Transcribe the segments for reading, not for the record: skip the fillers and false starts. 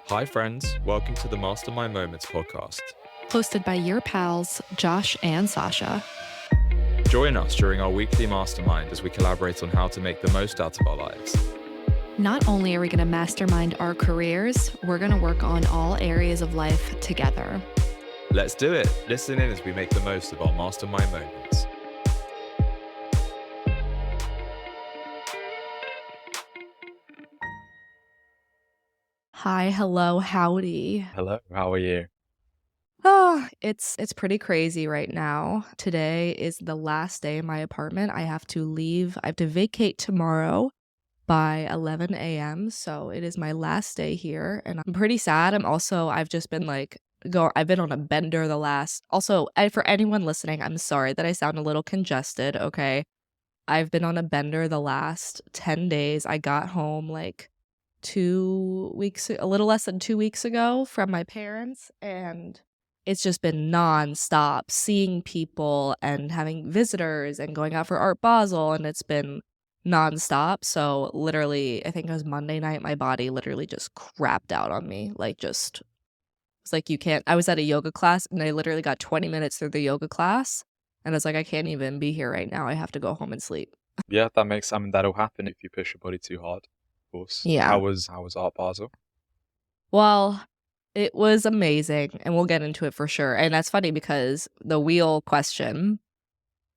Hi, friends. Welcome to the Mastermind Moments podcast. Hosted by your pals, Josh and Sasha. Join us during our weekly mastermind as we collaborate on how to make the most out of our lives. Not only are we going to mastermind our careers, we're going to work on all areas of life together. Let's do it. Listen in as we make the most of our mastermind moments. Hi, hello, howdy. Hello, how are you? It's pretty crazy right now. Today is the last day in my apartment. I have to leave. I have to vacate tomorrow by 11 a.m. So it is my last day here and I'm pretty sad. I've just been I've been on a bender for anyone listening, I'm sorry that I sound a little congested, okay? I've been on a bender the last 10 days. I got home like a little less than 2 weeks ago from my parents, and it's just been nonstop seeing people and having visitors and going out for Art Basel, and it's been nonstop. So literally, I think it was Monday night, my body literally just crapped out on me. It's like you can't. I was at a yoga class and I literally got 20 minutes through the yoga class, and I was like, I can't even be here right now. I have to go home and sleep. Yeah, that'll happen if you push your body too hard, of course. Yeah. How was Art Basel? Well, it was amazing, and we'll get into it for sure. And that's funny because the wheel question,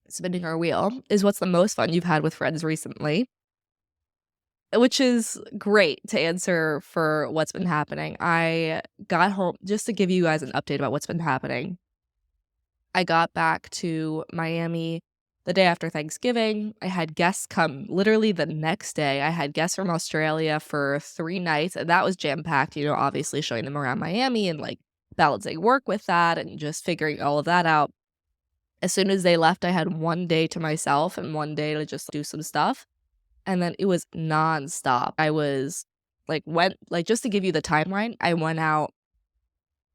spinning our wheel, is what's the most fun you've had with friends recently? Which is great to answer for what's been happening. I got home, just to give you guys an update about what's been happening. I got back to Miami the day after Thanksgiving. I had guests come literally the next day. I had guests from Australia for 3 nights, and that was jam-packed, obviously showing them around Miami and balancing work with that and just figuring all of that out. As soon as they left, I had 1 day to myself and 1 day to just do some stuff. And then it was nonstop. I was just to give you the timeline, I went out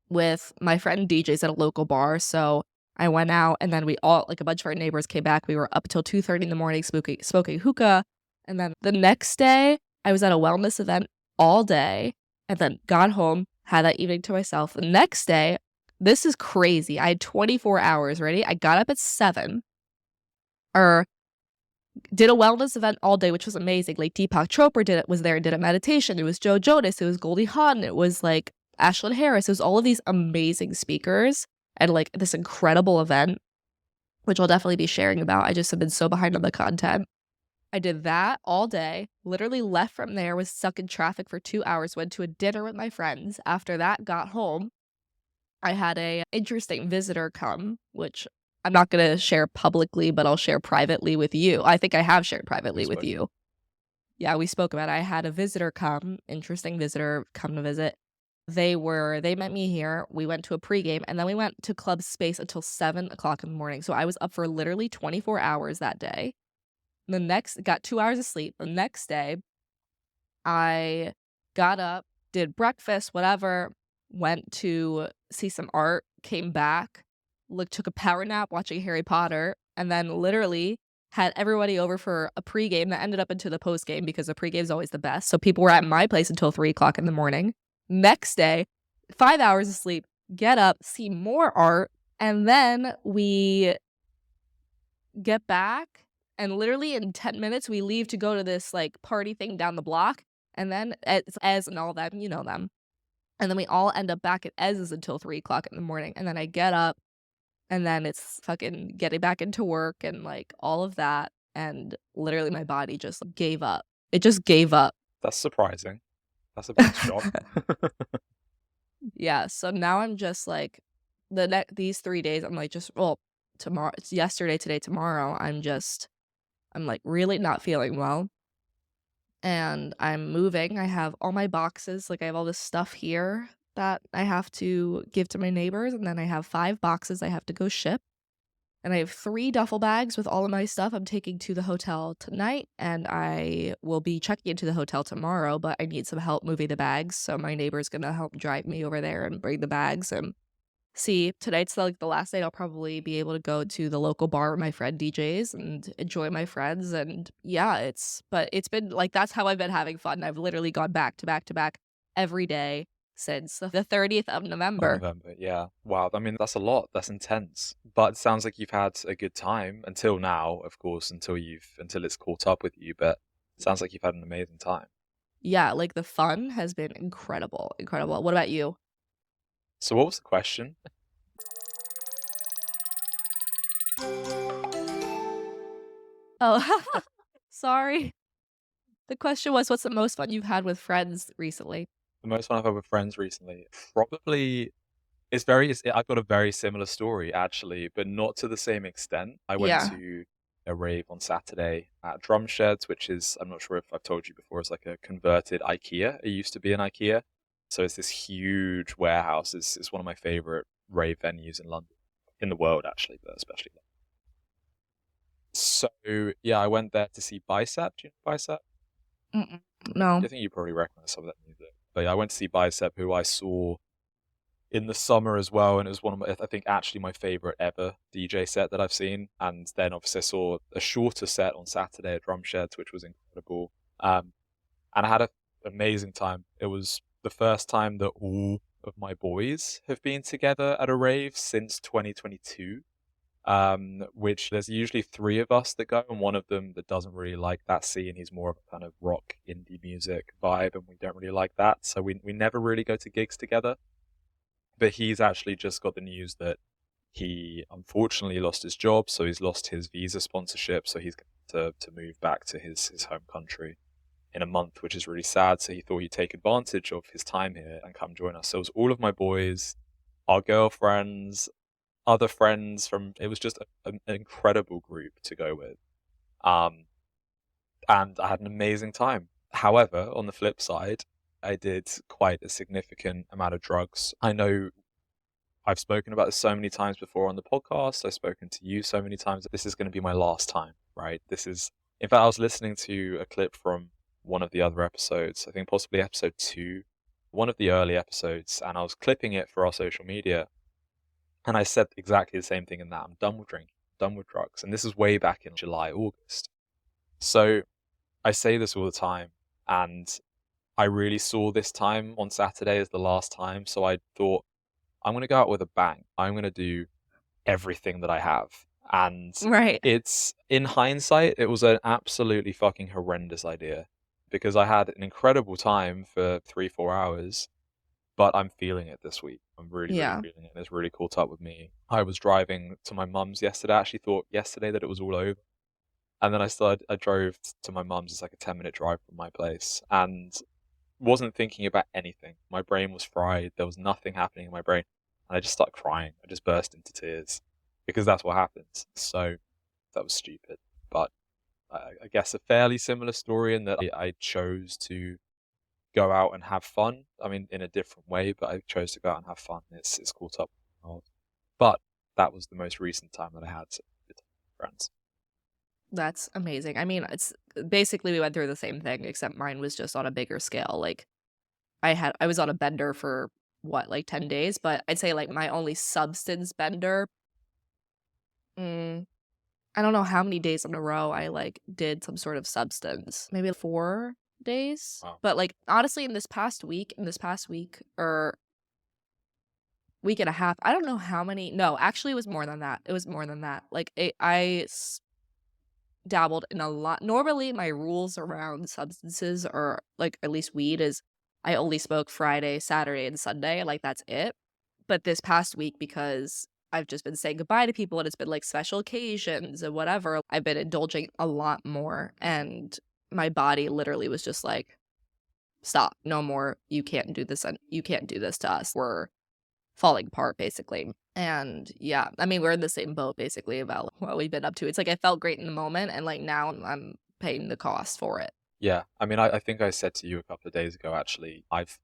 with my friend DJs at a local bar. So I went out, and then we all, a bunch of our neighbors came back. We were up till 2:30 in the morning smoking hookah. And then the next day, I was at a wellness event all day, and then got home, had that evening to myself. The next day, this is crazy. I had 24 hours, ready? I got up at 7, did a wellness event all day, which was amazing. Deepak Chopra was there and did a meditation. It was Joe Jonas. It was Goldie Hawn. It was Ashlyn Harris. It was all of these amazing speakers and this incredible event, which I'll definitely be sharing about. I just have been so behind on the content. I did that all day, literally left from there, was stuck in traffic for 2 hours, went to a dinner with my friends. After that, got home. I had a interesting visitor come, which I'm not going to share publicly, but I'll share privately with you. I think I have shared privately with you. Yeah, we spoke about it. I had a interesting visitor come to visit. They met me here. We went to a pregame, and then we went to Club Space until 7 o'clock in the morning. So I was up for literally 24 hours that day. Got 2 hours of sleep. The next day, I got up, did breakfast, whatever, went to see some art, came back, took a power nap watching Harry Potter, and then literally had everybody over for a pregame that ended up into the postgame because the pregame is always the best. So people were at my place until 3 o'clock in the morning. Next day, 5 hours of sleep, get up, see more art, and then we get back, and literally in 10 minutes, we leave to go to this party thing down the block, and then it's Ez and all them, you know them. And then we all end up back at Ez's until 3 o'clock in the morning, and then I get up, and then it's fucking getting back into work and all of that, and literally my body just gave up. It just gave up. That's surprising. That's a big shock. Yeah, so now I'm just these 3 days, I'm tomorrow, it's yesterday, today, tomorrow, I'm really not feeling well. And I'm moving. I have all my boxes. I have all this stuff here that I have to give to my neighbors. And then I have 5 boxes I have to go ship. And I have 3 duffel bags with all of my stuff I'm taking to the hotel tonight. And I will be checking into the hotel tomorrow, but I need some help moving the bags. So my neighbor's going to help drive me over there and bring the bags. And see, tonight's the last night I'll probably be able to go to the local bar with my friend DJs and enjoy my friends. And yeah, it's been that's how I've been having fun. I've literally gone back to back to back every day since the 30th of Of November. November, yeah. Wow, I mean, that's a lot. That's intense. But it sounds like you've had a good time until now, of course, until it's caught up with you. But it sounds like you've had an amazing time. Yeah, like the fun has been incredible, incredible. What about you? So what was the question? Oh, sorry. The question was, what's the most fun you've had with friends recently? The most fun I've had with friends recently, probably I've got a very similar story actually, but not to the same extent. I went Yeah. to a rave on Saturday at Drum Sheds, which is, I'm not sure if I've told you before, it's like a converted IKEA. It used to be an IKEA. So it's this huge warehouse. It's one of my favorite rave venues in London, in the world actually, but especially London. So yeah, I went there to see Bicep. Do you know Bicep? Mm-mm. No. I think you probably recognize some of that music. But yeah, I went to see Bicep, who I saw in the summer as well, and it was one of my, I think actually my favorite ever DJ set that I've seen. And then obviously I saw a shorter set on Saturday at Drum Sheds, which was incredible. And I had an amazing time. It was the first time that all of my boys have been together at a rave since 2022. Which there's usually three of us that go, and one of them that doesn't really like that scene. He's more of a kind of rock indie music vibe, and we don't really like that. So we never really go to gigs together. But he's actually just got the news that he unfortunately lost his job, so he's lost his visa sponsorship, so he's going to move back to his home country in a month, which is really sad. So he thought he'd take advantage of his time here and come join us. So it was all of my boys, our girlfriends, other friends from, it was just an incredible group to go with. And I had an amazing time. However, on the flip side, I did quite a significant amount of drugs. I know I've spoken about this so many times before on the podcast. I've spoken to you so many times. This is going to be my last time, right? In fact, I was listening to a clip from one of the other episodes, I think possibly episode 2, one of the early episodes, and I was clipping it for our social media. And I said exactly the same thing in that. I'm done with drinking, done with drugs. And this is way back in July, August. So I say this all the time. And I really saw this time on Saturday as the last time. So I thought, I'm going to go out with a bang. I'm going to do everything that I have. And Right. it's, in hindsight, it was an absolutely fucking horrendous idea because I had an incredible time for 3-4 hours, but I'm feeling it this week. I'm really, really Yeah. feeling it. It's really caught up with me. I was driving to my mum's yesterday. I actually thought yesterday that it was all over. And then I drove to my mum's. It's like a 10-minute drive from my place, and wasn't thinking about anything. My brain was fried. There was nothing happening in my brain. And I just started crying. I just burst into tears because that's what happens. So that was stupid. But I guess a fairly similar story in that I chose to go out and have fun. I mean, in a different way, but I chose to go out and have fun. It's caught up. But that was the most recent time that I had with friends. That's amazing. I mean, it's basically we went through the same thing, except mine was just on a bigger scale. Like I was on a bender for what, like 10 days, but I'd say like my only substance bender, mm, I don't know how many days in a row I like did some sort of substance. Maybe 4 days. Wow. But like honestly in this past week or week and a half, I don't know how many. No, actually it was more than that. It was more than that. Like dabbled in a lot. Normally, my rules around substances, or like at least weed, is I only smoke Friday, Saturday, and Sunday. Like that's it. But this past week, because I've just been saying goodbye to people and it's been like special occasions and whatever, I've been indulging a lot more. And my body literally was just like, stop, no more. You can't do this. And you can't do this to us. We're falling apart, basically. And yeah, I mean, we're in the same boat basically about what we've been up to. It's like I felt great in the moment, and like now I'm paying the cost for it. Yeah. I mean, I think I said to you a couple of days ago, actually, I've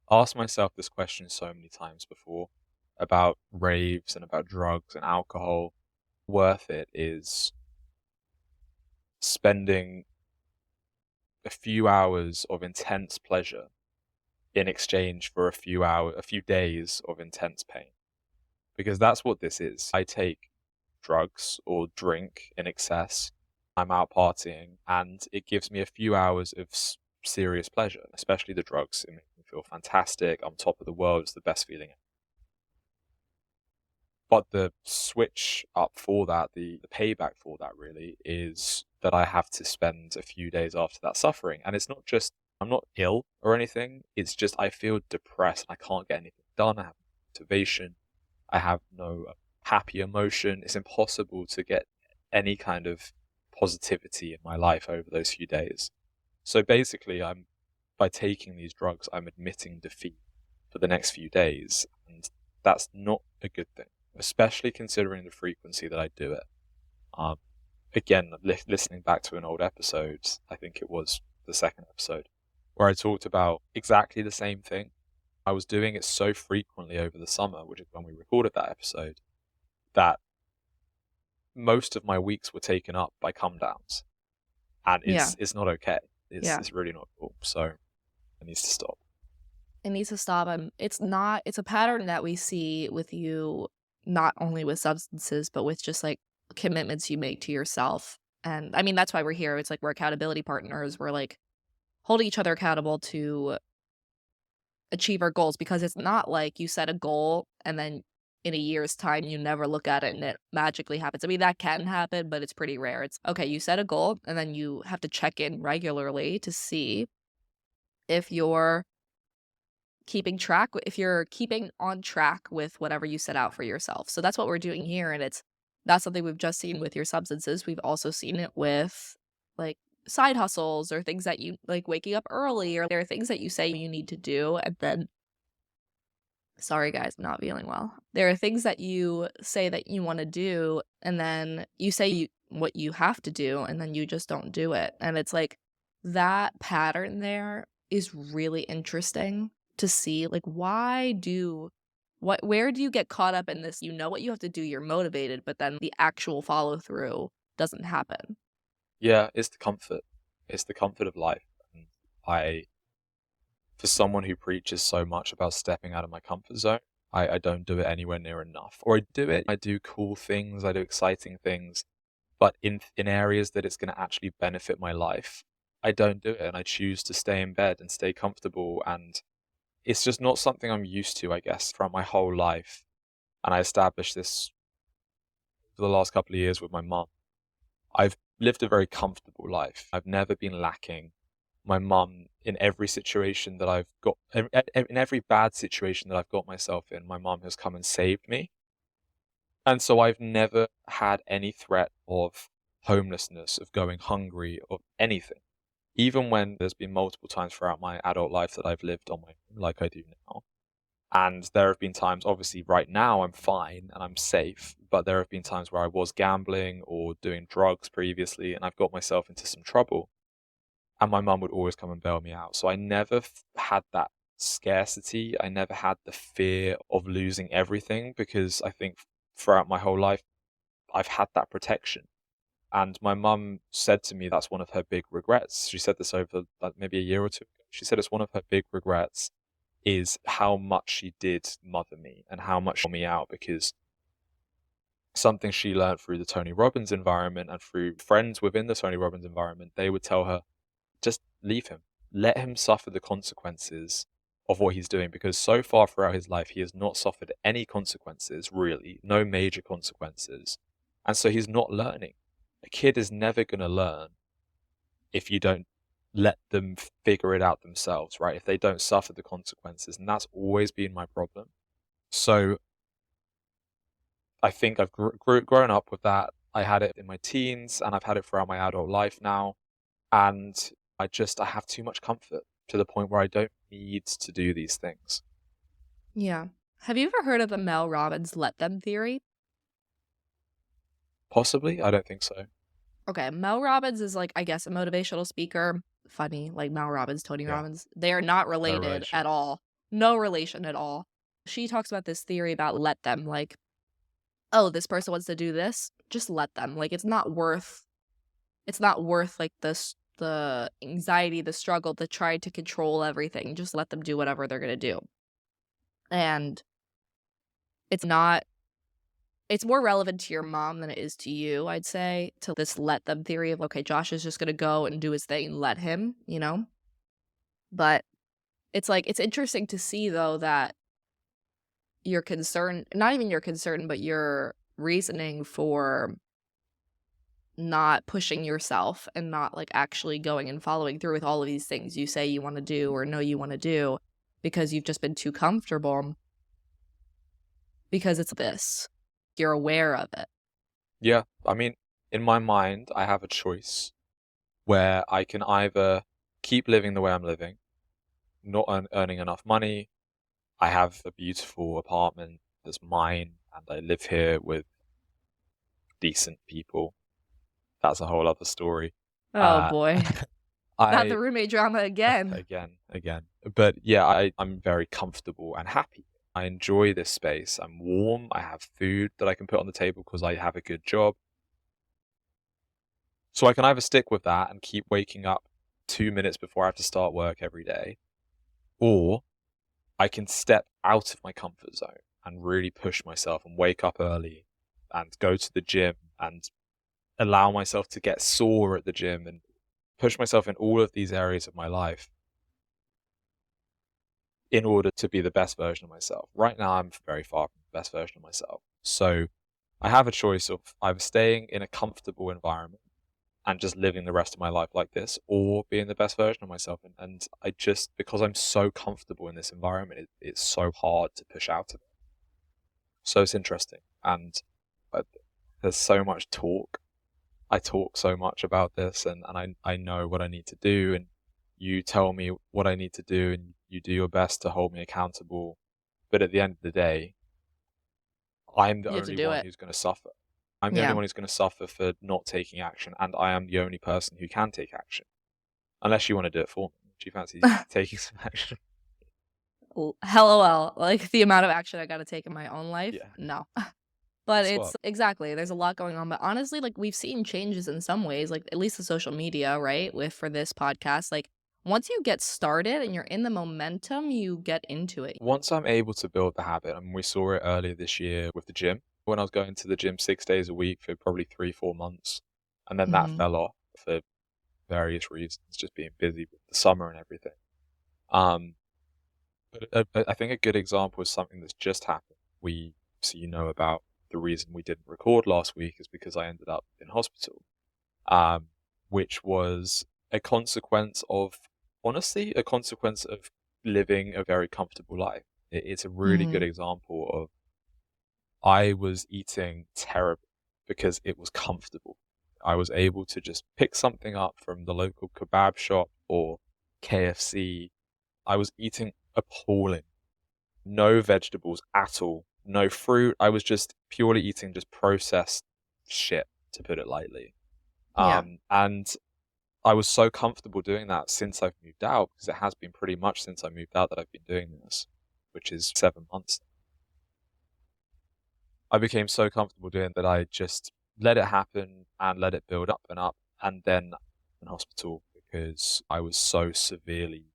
asked myself this question so many times before about raves and about drugs and alcohol. Worth it is spending a few hours of intense pleasure in exchange for a few days of intense pain. Because that's what this is. I take drugs or drink in excess. I'm out partying, and it gives me a few hours of serious pleasure, especially the drugs. It makes me feel fantastic. I'm top of the world. It's the best feeling. But the switch up for that, the payback for that really is that I have to spend a few days after that suffering. And it's not just, I'm not ill or anything. It's just I feel depressed. I can't get anything done. I have no motivation. I have no happy emotion. It's impossible to get any kind of positivity in my life over those few days. So basically, by taking these drugs, I'm admitting defeat for the next few days. And that's not a good thing, especially considering the frequency that I do it. Again, listening back to an old episode, I think it was the second episode, where I talked about exactly the same thing. I was doing it so frequently over the summer, which is when we recorded that episode, that most of my weeks were taken up by come downs. And it's not okay. It's really not cool. So it needs to stop. It needs to stop. It's a pattern that we see with you, not only with substances, but with just like commitments you make to yourself. And I mean, that's why we're here. It's like we're accountability partners. We're like holding each other accountable to achieve our goals, because it's not like you set a goal and then in a year's time you never look at it and it magically happens. I mean, that can happen, but it's pretty rare. It's okay, you set a goal and then you have to check in regularly to see if you're keeping on track with whatever you set out for yourself. So that's what we're doing here, and it's not something we've just seen with your substances. We've also seen it with like side hustles or things that you like, waking up early, or there are things that you say you need to do and then sorry guys, I'm not feeling well. There are things that you say that you want to do and then you say what you have to do and then you just don't do it. And it's like that pattern there is really interesting to see. Like, where do you get caught up in this? You know what you have to do, you're motivated, but then the actual follow through doesn't happen. Yeah, it's the comfort. It's the comfort of life. And for someone who preaches so much about stepping out of my comfort zone, I don't do it anywhere near enough. Or I do it, I do cool things, I do exciting things, but in areas that it's going to actually benefit my life, I don't do it, and I choose to stay in bed and stay comfortable, and it's just not something I'm used to, I guess, throughout my whole life. And I established this for the last couple of years with my mum. I've lived a very comfortable life. I've never been lacking. My mum, in every situation that I've got, in every bad situation that I've got myself in, my mum has come and saved me. And so I've never had any threat of homelessness, of going hungry, of anything. Even when there's been multiple times throughout my adult life that I've lived on my own, like I do now. And there have been times, obviously right now I'm fine and I'm safe, but there have been times where I was gambling or doing drugs previously and I've got myself into some trouble. And my mum would always come and bail me out. So I never had that scarcity. I never had the fear of losing everything, because I think throughout my whole life, I've had that protection. And my mum said to me that's one of her big regrets. She said this over maybe a year or two ago. She said it's one of her big regrets is how much she did mother me and how much she me out, because something she learned through the Tony Robbins environment and through friends within the Tony Robbins environment, they would tell her, just leave him. Let him suffer the consequences of what he's doing, because so far throughout his life, he has not suffered any consequences, really, no major consequences. And so he's not learning. A kid is never going to learn if you don't let them figure it out themselves, right? If they don't suffer the consequences. And that's always been my problem. So I think I've grown up with that. I had it in my teens and I've had it throughout my adult life now. And I have too much comfort to the point where I don't need to do these things. Yeah. Have you ever heard of the Mel Robbins let them theory? Possibly. I don't think so. Okay. Mel Robbins is like, I guess, a motivational speaker. Funny, like Mel Robbins, Tony Robbins. They are not related at all. No relation at all. She talks about this theory about let them, like, oh, this person wants to do this, just let them. Like, it's not worth like the anxiety, the struggle, the try to control everything. Just let them do whatever they're going to do. And it's more relevant to your mom than it is to you, I'd say, to this let them theory of, okay, Josh is just going to go and do his thing and let him, you know? But It's like, it's interesting to see though that your concern, not even your concern, but your reasoning for not pushing yourself and not like actually going and following through with all of these things you say you want to do or know you want to do because you've just been too comfortable because it's this. You're aware of it. Yeah, I mean, in my mind, I have a choice where I can either keep living the way I'm living, not earning enough money. I have a beautiful apartment that's mine, and I live here with decent people. That's a whole other story. Oh boy. Not the I roommate drama again. again. But yeah, I'm very comfortable and happy. I enjoy this space. I'm warm. I have food that I can put on the table because I have a good job. So I can either stick with that and keep waking up 2 minutes before I have to start work every day, or I can step out of my comfort zone and really push myself and wake up early and go to the gym and allow myself to get sore at the gym and push myself in all of these areas of my life in order to be the best version of myself. Right now, I'm very far from the best version of myself. So I have a choice of either staying in a comfortable environment and just living the rest of my life like this, or being the best version of myself. And I just, because I'm so comfortable in this environment, it's so hard to push out of it. So it's interesting. And there's so much talk. I talk so much about this, and I know what I need to do, and you tell me what I need to do, and you do your best to hold me accountable. But at the end of the day, I'm the You have to only do one it. who's going to suffer. I'm the only Yeah. one who's going to suffer for not taking action, and I am the only person who can take action. Unless you want to do it for me. Do you fancy taking some action? LOL. Like the amount of action I got to take in my own life. Yeah. No. But That's it's what. exactly, there's a lot going on. But honestly, like we've seen changes in some ways, like at least the social media, right? With for this podcast, like once you get started and you're in the momentum, you get into it. Once I'm able to build the habit, and we saw it earlier this year with the gym, when I was going to the gym 6 days a week for probably 3-4 months, and then that Hmm. fell off for various reasons, just being busy with the summer and everything. Um, but I think a good example is something that's just happened. So you know about the reason we didn't record last week is because I ended up in hospital, um, which was a consequence of, honestly, a consequence of living a very comfortable life. It's a really good Hmm. example of I was eating terrible because it was comfortable. I was able to just pick something up from the local kebab shop or KFC. I was eating appalling. No vegetables at all. No fruit. I was just purely eating just processed shit, to put it lightly. Yeah. And I was so comfortable doing that since I've moved out, because it has been pretty much since I moved out that I've been doing this, which is 7 months. I became so comfortable doing that I just let it happen and let it build up, and then in hospital because I was so severely,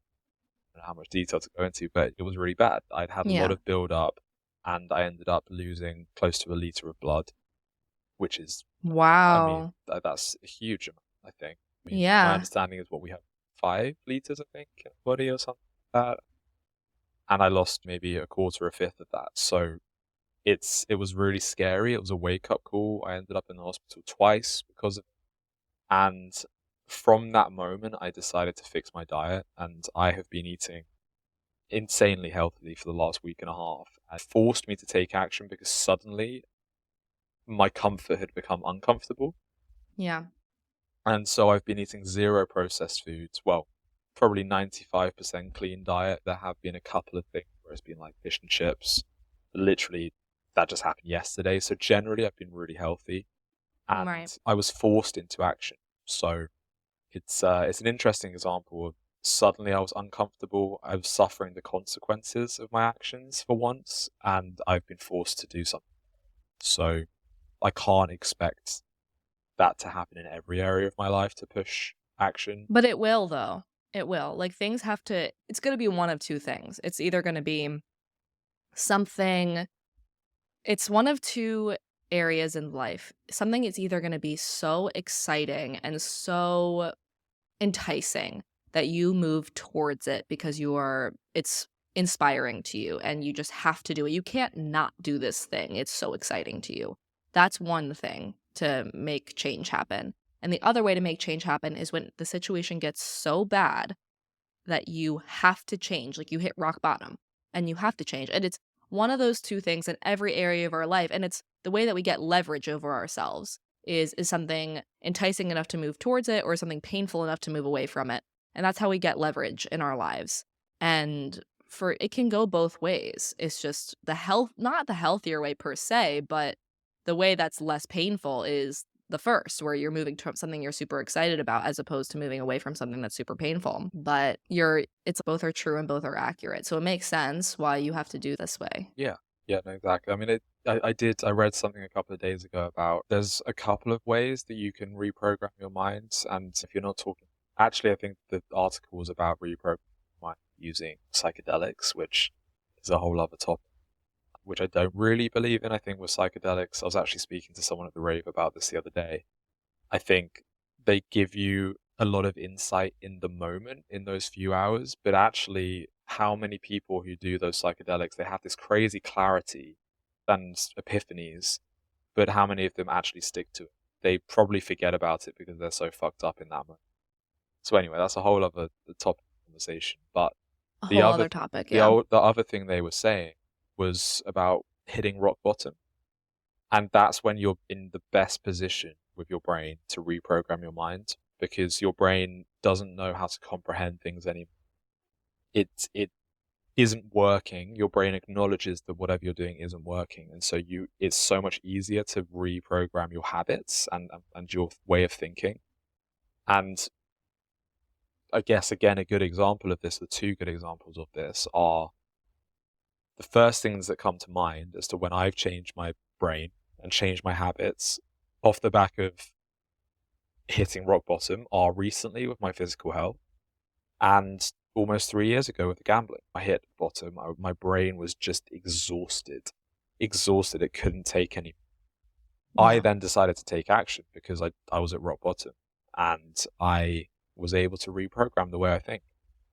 I don't know how much detail to go into, but it was really bad. I'd had a lot Yeah. of build up, and I ended up losing close to a liter of blood, which is, I mean, Wow. that's a huge amount, I think. I mean, my Yeah. understanding is what we have 5 liters, I think, in the body or something like that. And I lost maybe a quarter, a fifth of that. So it was really scary. It was a wake up call. I ended up in the hospital twice because of it. And from that moment, I decided to fix my diet, and I have been eating insanely healthily for the last week and a half. It forced me to take action because suddenly my comfort had become uncomfortable. Yeah. And so I've been eating zero processed foods. Well, probably 95% clean diet. There have been a couple of things where it's been like fish and chips. Literally, that just happened yesterday. So generally, I've been really healthy, Right. and I was forced into action. So it's an interesting example of suddenly I was uncomfortable. I was suffering the consequences of my actions for once, and I've been forced to do something. So I can't expect that to happen in every area of my life to push action. But it will though. It will. Like things have to, it's going to be one of two things. It's either going to be something, it's one of two areas in life. Something is either going to be so exciting and so enticing that you move towards it because it's inspiring to you and you just have to do it. You can't not do this thing. It's so exciting to you. That's one thing to make change happen. And the other way to make change happen is when the situation gets so bad that you have to change, like you hit rock bottom and you have to change. And it's one of those two things in every area of our life. And it's the way that we get leverage over ourselves is something enticing enough to move towards it or something painful enough to move away from it. And that's how we get leverage in our lives. And it can go both ways. It's just not the healthier way per se, but the way that's less painful is the first, where you're moving towards something you're super excited about as opposed to moving away from something that's super painful. But it's both are true and both are accurate. So it makes sense why you have to do this way. Yeah, no, exactly. I mean, I read something a couple of days ago about there's a couple of ways that you can reprogram your mind. And if you're not talking, actually, I think the article was about reprogramming your mind using psychedelics, which is a whole other topic, which I don't really believe in. I think with psychedelics, I was actually speaking to someone at the rave about this the other day. I think they give you a lot of insight in the moment in those few hours, but actually how many people who do those psychedelics, they have this crazy clarity and epiphanies, but how many of them actually stick to it? They probably forget about it because they're so fucked up in that moment. So anyway, that's a whole other topic of conversation. But A the whole other other topic, yeah. the other thing they were saying was about hitting rock bottom. And that's when you're in the best position with your brain to reprogram your mind, because your brain doesn't know how to comprehend things anymore. It isn't working. Your brain acknowledges that whatever you're doing isn't working. And so it's so much easier to reprogram your habits and your way of thinking. And I guess, again, a good example of this, the two good examples of this are the first things that come to mind as to when I've changed my brain and changed my habits off the back of hitting rock bottom are recently with my physical health and almost 3 years ago with the gambling. I hit bottom. My brain was just exhausted. It couldn't take any. I Yeah. then decided to take action because I was at rock bottom and I was able to reprogram the way I think.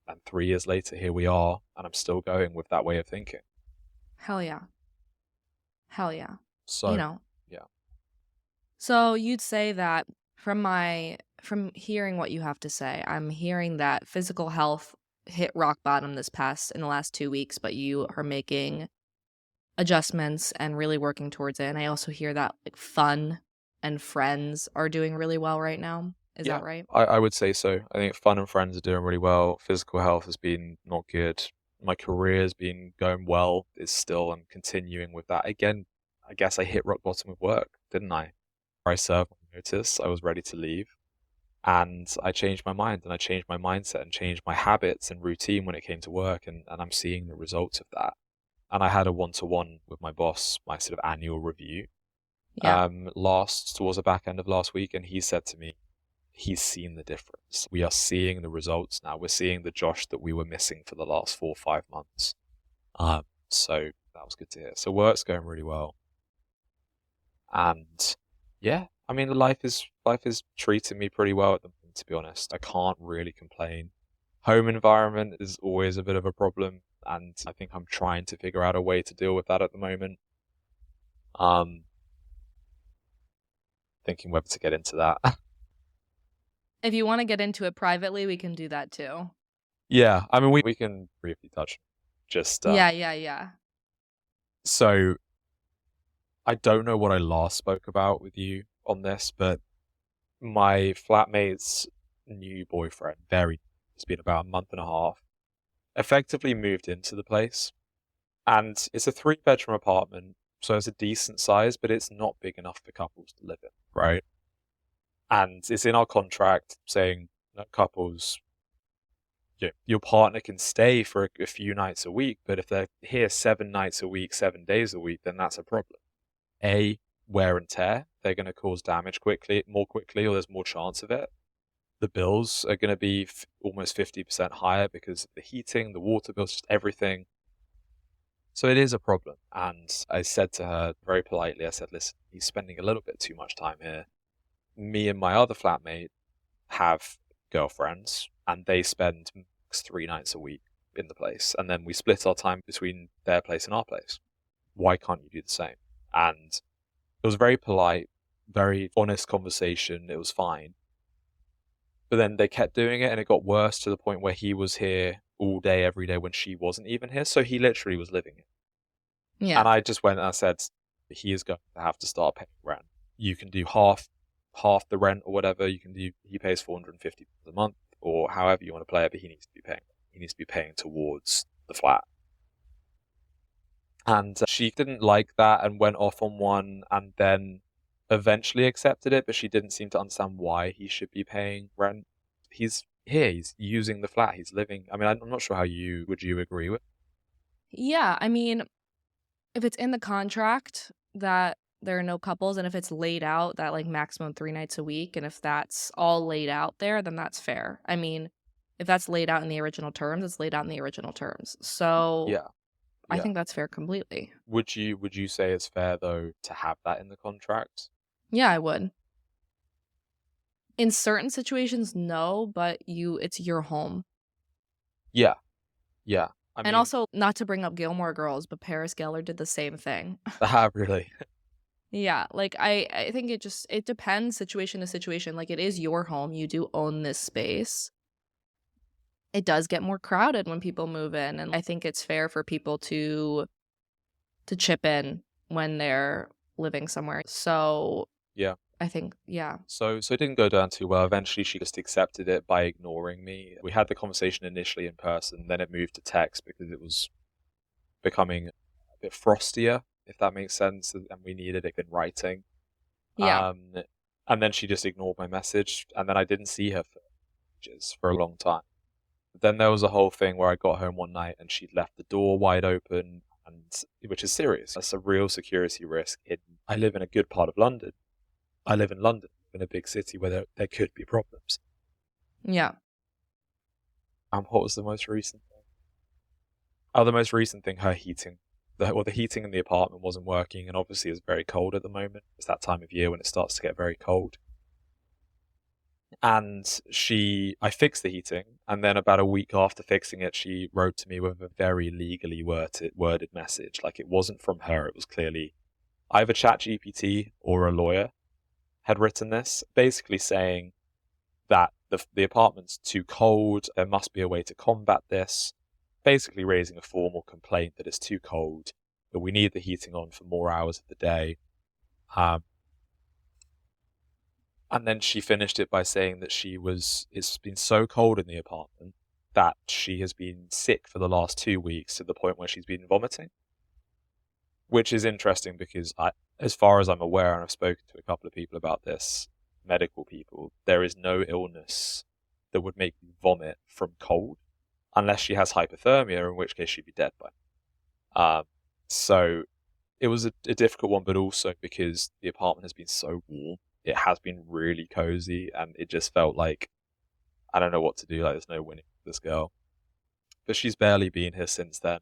And 3 years later, here we are, and I'm still going with that way of thinking. Hell yeah. Hell yeah. So, yeah. So you'd say that from hearing what you have to say, I'm hearing that physical health hit rock bottom in the last 2 weeks, but you are making adjustments and really working towards it. And I also hear that like fun and friends are doing really well right now. Is that right? I would say so. I think fun and friends are doing really well. Physical health has been not good. My career has been going well. It's still, I'm continuing with that. Again, I guess I hit rock bottom with work, didn't I? I served my notice. I was ready to leave. And I changed my mind and I changed my mindset and changed my habits and routine when it came to work. And I'm seeing the results of that. And I had a one-to-one with my boss, my sort of annual review, Yeah. towards the back end of last week. And he said to me, he's seen the difference. We are seeing the results now. We're seeing the Josh that we were missing for the last 4 or 5 months. So that was good to hear. So work's going really well. And yeah, I mean, life is treating me pretty well at the moment, to be honest. I can't really complain. Home environment is always a bit of a problem, and I think I'm trying to figure out a way to deal with that at the moment. Thinking whether to get into that. If you want to get into it privately, we can do that too. Yeah, I mean, we can briefly touch. Just Yeah. So I don't know what I last spoke about with you on this, but my flatmate's new boyfriend, it's been about a month and a half, effectively moved into the place. And it's a 3-bedroom apartment, so it's a decent size, but it's not big enough for couples to live in, right? And it's in our contract saying that couples, your partner can stay for a few nights a week, but if they're here 7 nights a week, 7 days a week, then that's a problem. Wear and tear, they're going to cause damage more quickly, or there's more chance of it. The bills are going to be almost 50% higher because of the heating, the water bills, just everything. So it is a problem. And I said to her very politely, I said, listen, he's spending a little bit too much time here. Me and my other flatmate have girlfriends. and they spend max 3 nights a week in the place, and then we split our time between their place and our place. Why can't you do the same? And it was very polite, very honest conversation. It was fine. But then they kept doing it, and it got worse to the point where he was here all day, every day when she wasn't even here. So he literally was living it. Yeah. And I just went and I said, he is going to have to start paying rent. You can do half the rent or whatever. You can do, he pays $450 a month or however you want to play it, but he needs to be paying. He needs to be paying towards the flat. And she didn't like that and went off on one, and then eventually accepted it, but she didn't seem to understand why he should be paying rent. He's here, he's using the flat, he's living. I mean, I'm not sure how would you agree with? Yeah, I mean, if it's in the contract that there are no couples, and if it's laid out that like maximum 3 nights a week, and if that's all laid out there, then that's fair. I mean, if that's laid out in the original terms, it's laid out in the original terms. So Yeah. I think that's fair completely. Would you say it's fair though to have that in the contract? Yeah, I would. In certain situations, no, but it's your home. Yeah. Yeah. I And mean, also, not to bring up Gilmore Girls, but Paris Geller did the same thing. really. Yeah, like I think it depends situation to situation. Like, it is your home. You do own this space. It does get more crowded when people move in, and I think it's fair for people to chip in when they're living somewhere. So Yeah. I think, yeah. So it didn't go down too well. Eventually, she just accepted it by ignoring me. We had the conversation initially in person, then it moved to text because it was becoming a bit frostier, if that makes sense, and we needed it in writing. Yeah. And then she just ignored my message, and then I didn't see her for a long time. Then there was a whole thing where I got home one night and she'd left the door wide open, and which is serious. That's a real security risk. I live in a good part of London. I live in London, in a big city where there could be problems. Yeah. What was the most recent thing? Oh, the most recent thing, her heating. The heating in the apartment wasn't working, and obviously it's very cold at the moment. It's that time of year when it starts to get very cold. And I fixed the heating, and then about a week after fixing it, she wrote to me with a very legally worded message. Like, it wasn't from her, it was clearly either ChatGPT or a lawyer had written this, basically saying that the apartment's too cold, there must be a way to combat this, basically raising a formal complaint that it's too cold, that we need the heating on for more hours of the day. And then she finished it by saying that it's been so cold in the apartment that she has been sick for the last 2 weeks to the point where she's been vomiting. Which is interesting because as far as I'm aware, and I've spoken to a couple of people about this, medical people, there is no illness that would make you vomit from cold unless she has hypothermia, in which case she'd be dead by. So it was a difficult one, but also because the apartment has been so warm. It has been really cozy, and it just felt like I don't know what to do. Like, there's no winning this girl. But she's barely been here since then.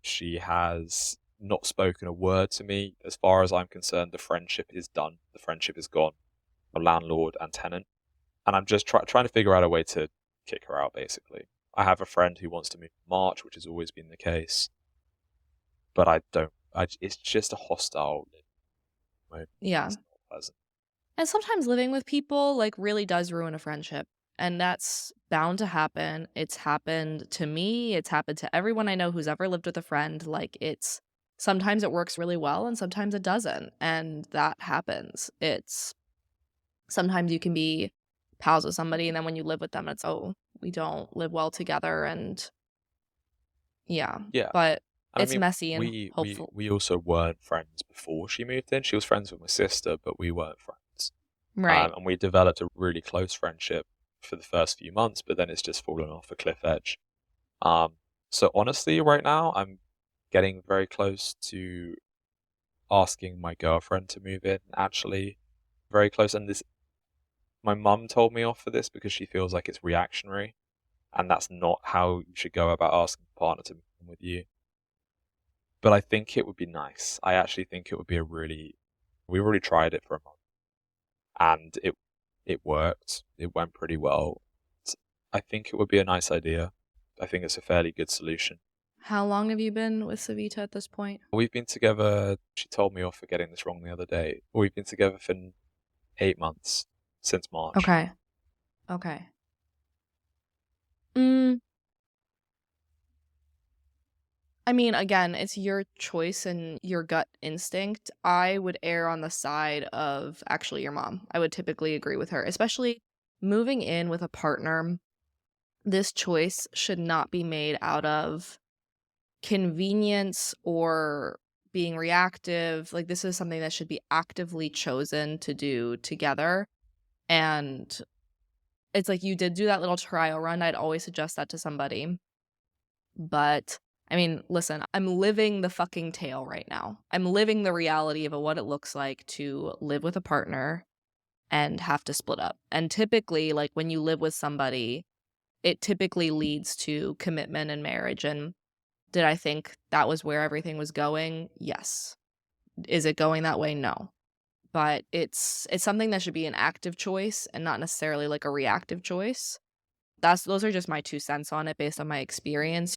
She has not spoken a word to me. As far as I'm concerned, the friendship is done. The friendship is gone. A landlord and tenant. And I'm just trying to figure out a way to kick her out, basically. I have a friend who wants to move in March, which has always been the case. But I don't. It's just a hostile moment. Yeah. It's not pleasant. And sometimes living with people like really does ruin a friendship. And that's bound to happen. It's happened to me. It's happened to everyone I know who's ever lived with a friend. Like, sometimes it works really well and sometimes it doesn't. And that happens. Sometimes you can be pals with somebody, and then when you live with them, it's, oh, we don't live well together. And yeah. But it's messy and hopeful. We also weren't friends before she moved in. She was friends with my sister, but we weren't friends. Right. And we developed a really close friendship for the first few months, but then it's just fallen off a cliff edge. So honestly, right now, I'm getting very close to asking my girlfriend to move in, actually. Very close. And my mum told me off for this because she feels like it's reactionary, and that's not how you should go about asking a partner to move in with you. But I think it would be nice. I actually think it would be we've already tried it for a month, and it worked. It went pretty well. I think it would be a nice idea. I think it's a fairly good solution. How long have you been with Savita at this point? We've been together, she told me off for getting this wrong the other day. We've been together for 8 months, since March. Okay. Mm, I mean, again, it's your choice and your gut instinct. I would err on the side of actually your mom. I would typically agree with her, especially moving in with a partner. This choice should not be made out of convenience or being reactive. Like, this is something that should be actively chosen to do together. And it's like, you did do that little trial run. I'd always suggest that to somebody. But I mean, listen, I'm living the fucking tale right now. I'm living the reality of what it looks like to live with a partner and have to split up. And typically, like, when you live with somebody, it typically leads to commitment and marriage. And did I think that was where everything was going? Yes. Is it going that way? No. But it's something that should be an active choice and not necessarily like a reactive choice. Those are just my 2 cents on it based on my experience.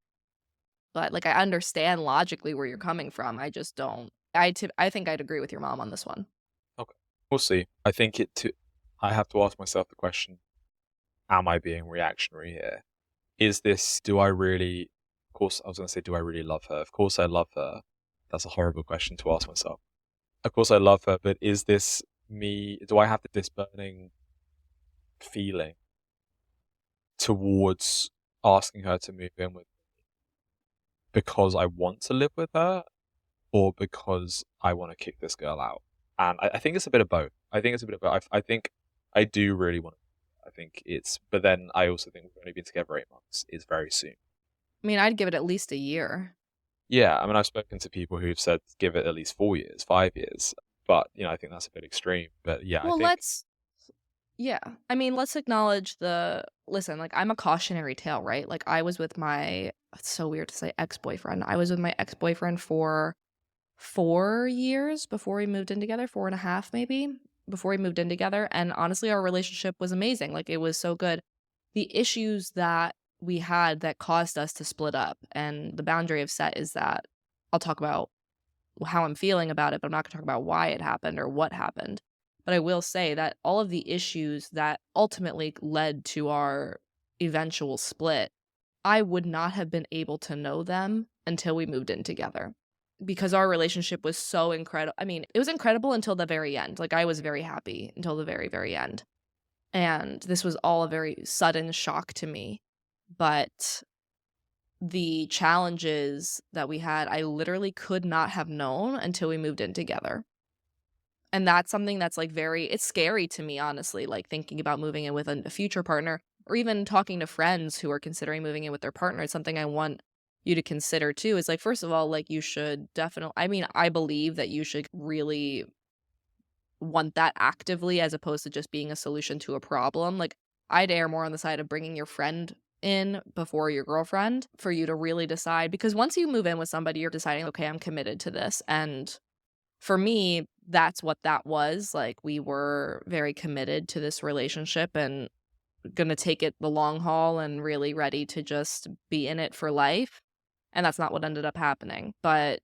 But like, I understand logically where you're coming from. I just don't. I think I'd agree with your mom on this one. Okay. We'll see. I think I have to ask myself the question, am I being reactionary here? Is this, do I really, of course, I was going to say, do I really love her? Of course I love her. That's a horrible question to ask myself. Of course I love her, but is this me, do I have this burning feeling towards asking her to move in with me because I want to live with her or because I want to kick this girl out? And I think it's a bit of both. I think I do really want to. But then I also think we've only been together 8 months is very soon. I mean, I'd give it at least a year. Yeah, I mean, I've spoken to people who've said give it at least 4 years, 5 years. But, I think that's a bit extreme. But yeah, Well, I think... I mean, let's acknowledge listen, like, I'm a cautionary tale, right? Like, I was with it's so weird to say ex-boyfriend. I was with my ex-boyfriend for 4 years before we moved in together, 4.5 maybe, before we moved in together. And honestly, our relationship was amazing. Like, it was so good. The issues that we had that caused us to split up, and the boundary I've set is that I'll talk about how I'm feeling about it, but I'm not going to talk about why it happened or what happened. But I will say that all of the issues that ultimately led to our eventual split, I would not have been able to know them until we moved in together, because our relationship was so incredible. I mean, it was incredible until the very end. Like, I was very happy until the very, very end. And this was all a very sudden shock to me. But the challenges that we had, I literally could not have known until we moved in together. And that's something that's like it's scary to me, honestly, like thinking about moving in with a future partner, or even talking to friends who are considering moving in with their partner. It's something I want you to consider too. Is like, first of all, like, you should definitely, I mean, I believe that you should really want that actively as opposed to just being a solution to a problem. Like, I'd err more on the side of bringing your friend in before your girlfriend for you to really decide, because once you move in with somebody, you're deciding, okay, I'm committed to this. And for me, that's what that was. Like, we were very committed to this relationship and gonna take it the long haul and really ready to just be in it for life. And that's not what ended up happening. But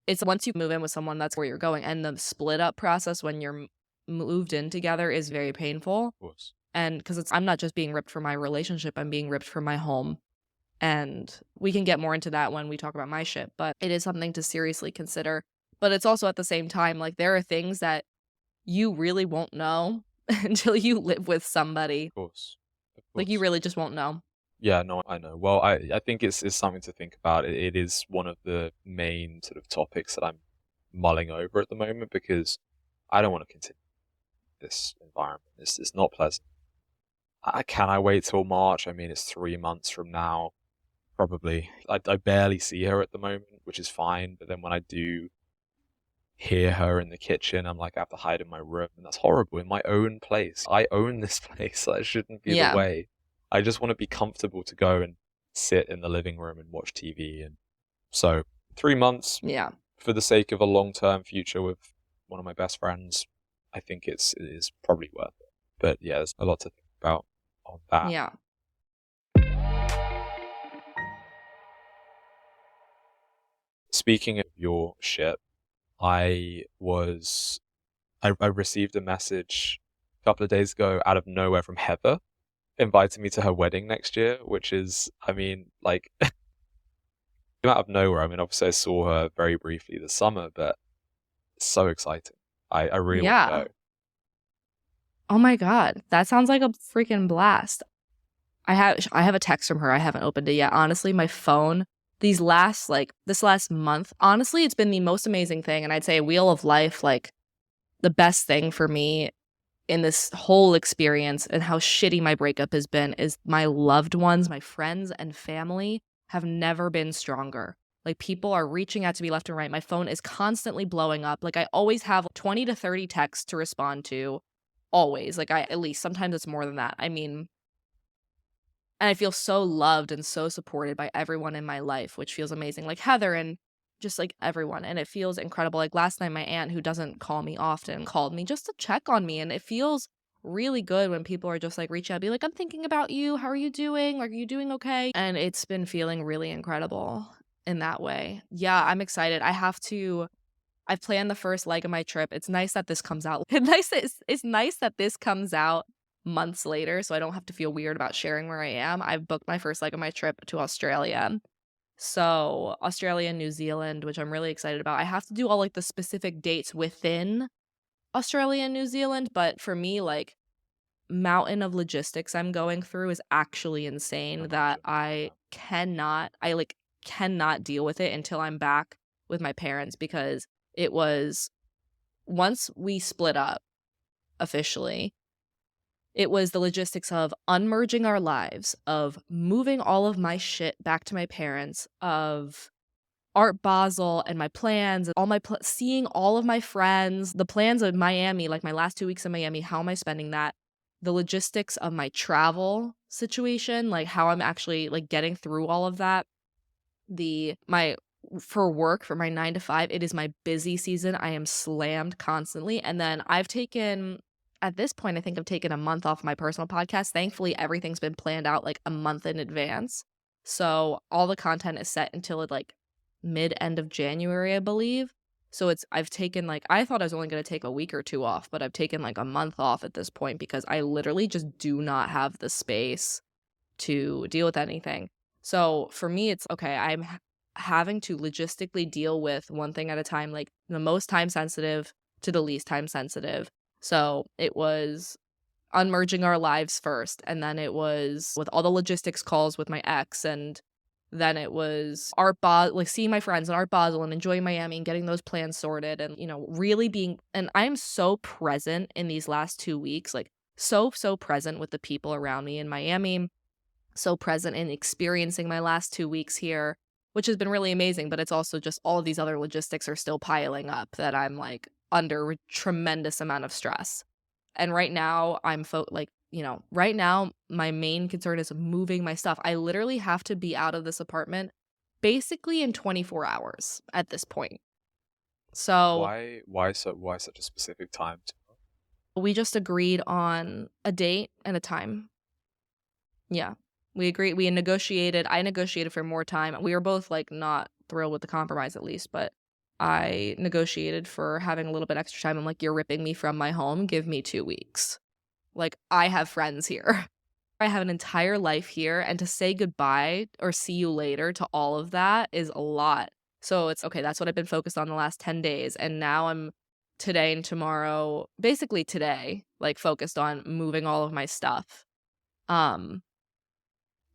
it's once you move in with someone, that's where you're going. And the split up process when you're moved in together is very painful. Of course. And because I'm not just being ripped from my relationship, I'm being ripped from my home. And we can get more into that when we talk about my shit, but it is something to seriously consider. But it's also at the same time, like, there are things that you really won't know until you live with somebody. Of course. Like, you really just won't know. Yeah, no, I know. Well, I think it's something to think about. It is one of the main sort of topics that I'm mulling over at the moment, because I don't want to continue this environment. It's not pleasant. Can I wait till March? I mean, it's 3 months from now, probably. I barely see her at the moment, which is fine. But then when I do hear her in the kitchen, I'm like, I have to hide in my room, and that's horrible. In my own place, I own this place. That shouldn't be the way. I just want to be comfortable to go and sit in the living room and watch TV. And so 3 months, for the sake of a long-term future with one of my best friends, I think it is probably worth it. But yeah, there's a lot to think about on that. Yeah. Speaking of your ship, I was I received a message a couple of days ago out of nowhere from Heather inviting me to her wedding next year, which is, I mean, like out of nowhere. I mean, obviously I saw her very briefly this summer, but it's so exciting. I really want to Yeah. go. Oh my God. That sounds like a freaking blast. I have a text from her. I haven't opened it yet. Honestly, my phone, this last month, honestly, it's been the most amazing thing. And I'd say Wheel of Life, like the best thing for me in this whole experience and how shitty my breakup has been is my loved ones, my friends and family have never been stronger. Like people are reaching out to me left and right. My phone is constantly blowing up. Like I always have 20 to 30 texts to respond to. Always. Like I at least sometimes it's more than that. I mean, and I feel so loved and so supported by everyone in my life, which feels amazing. Like Heather and just like everyone. And it feels incredible. Like last night, my aunt, who doesn't call me often, called me just to check on me. And it feels really good when people are just like reach out, be like, I'm thinking about you. How are you doing? Are you doing okay? And it's been feeling really incredible in that way. Yeah, I'm excited. I've planned the first leg of my trip. It's nice that this comes out. It's nice that this comes out months later, so I don't have to feel weird about sharing where I am. I've booked my first leg of my trip to Australia. So Australia and New Zealand, which I'm really excited about. I have to do all like the specific dates within Australia and New Zealand, but for me, like mountain of logistics I'm going through is actually insane that Imagine. I like cannot deal with it until I'm back with my parents because it was once we split up officially, it was the logistics of unmerging our lives, of moving all of my shit back to my parents, of Art Basel and my plans, all my seeing all of my friends, the plans of Miami, like my last 2 weeks in Miami, how am I spending that? The logistics of my travel situation, like how I'm actually like getting through all of that. My for work for my 9 to 5, it is my busy season. I am slammed constantly. And then I've taken at this point, I think I've taken a month off my personal podcast. Thankfully, everything's been planned out like a month in advance. So all the content is set until like mid end of January, I believe. So I've taken like I thought I was only going to take a week or two off, but I've taken like a month off at this point because I literally just do not have the space to deal with anything. So for me, it's okay. Having to logistically deal with one thing at a time, like the most time sensitive to the least time sensitive. So it was unmerging our lives first, and then it was with all the logistics calls with my ex, and then it was like seeing my friends in Art Basel and enjoying Miami and getting those plans sorted, and really being. And I'm so present in these last 2 weeks, like so present with the people around me in Miami, so present in experiencing my last 2 weeks here, which has been really amazing. But it's also just all of these other logistics are still piling up that I'm like under a tremendous amount of stress. And right now right now my main concern is moving my stuff. I literally have to be out of this apartment basically in 24 hours at this point. So Why such a specific time? we just agreed on a date and a time. Yeah. We negotiated. I negotiated for more time. We were both like not thrilled with the compromise at least, but I negotiated for having a little bit extra time. I'm like, you're ripping me from my home. Give me 2 weeks. Like, I have friends here. I have an entire life here, and to say goodbye or see you later to all of that is a lot. So it's okay, that's what I've been focused on the last 10 days, and now I'm today and tomorrow, basically today, like, focused on moving all of my stuff. Um,